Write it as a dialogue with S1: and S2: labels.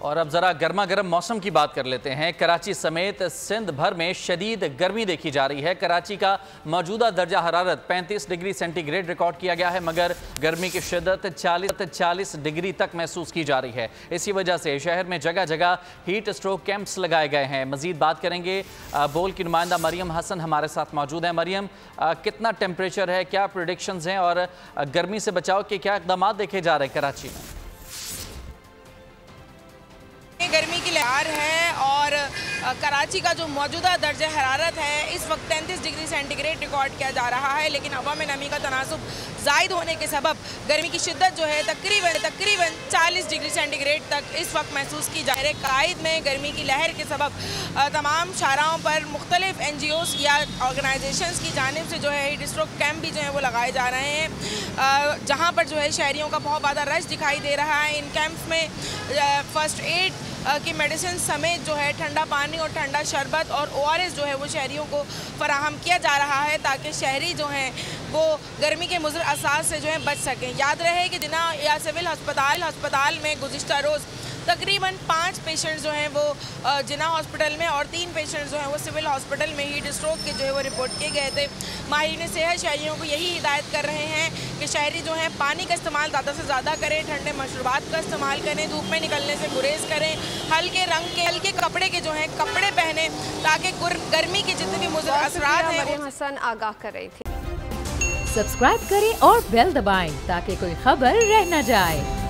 S1: और अब जरा गर्मा गर्म मौसम की बात कर लेते हैं। कराची समेत सिंध भर में शदीद गर्मी देखी जा रही है। कराची का मौजूदा दर्जा हरारत 35 डिग्री सेंटीग्रेड रिकॉर्ड किया गया है, मगर गर्मी की शिद्दत 40 डिग्री तक महसूस की जा रही है। इसी वजह से शहर में जगह जगह हीट स्ट्रोक कैंप्स लगाए गए हैं। मजीद बात करेंगे, बोल की नुमाइंदा मरियम हसन हमारे साथ मौजूद है। मरियम, कितना टेम्परेचर है, क्या प्रेडिक्शंस हैं और गर्मी से बचाव के क्या इकदाम देखे जा रहे हैं कराची में?
S2: गर्मी की लहर है और कराची का जो मौजूदा दर्जा हरारत है इस वक्त 33 डिग्री सेंटीग्रेड रिकॉर्ड किया जा रहा है, लेकिन हवा में नमी का तनासुब ज़ायद होने के सबब गर्मी की शिद्दत जो है तकरीबन 40 डिग्री सेंटीग्रेड तक इस वक्त महसूस की जा रही है। कायद में गर्मी की लहर के सबब तमाम शाहराहों पर मुख्तलिफ NGOs या ऑर्गेनाइजेशंस की जानिब से जो है हीट स्ट्रोक कैंप भी जो है वो लगाए जा रहे हैं, जहाँ पर जो है शहरियों का बहुत ज़्यादा रश दिखाई दे रहा है। इन कैंप्स में फर्स्ट एड की मेडिसिन समेत जो है ठंडा पानी और ठंडा शरबत और ORS जो है वो शहरियों को फराहम किया जा रहा है, ताकि शहरी जो हैं वो गर्मी के मुज़र असर से जो है बच सकें। याद रहे कि जिना या सिविल हस्पताल में गुज़िश्ता रोज़ तकरीबन 5 पेशेंट्स जो हैं वो जिना हॉस्पिटल में और 3 पेशेंट्स जो हैं वो सिविल हॉस्पिटल में हीट स्ट्रोक के जो है वो रिपोर्ट किए गए थे। माहिरीन सेहत शहरियों को यही हिदायत कर रहे हैं कि शहरी जो हैं पानी का इस्तेमाल ज़्यादा से ज़्यादा करें, ठंडे मशरूबात का इस्तेमाल करें, धूप में निकलने से गुरेज करें, हल्के रंग के हल्के कपड़े के जो हैं कपड़े पहने, ताकि गर्मी के जितने भी मुज़र असरात हैं।
S3: मरियम हसन आगाह कर रही थी।
S4: सब्सक्राइब करें और बेल दबाएं ताकि कोई खबर रह न जाए।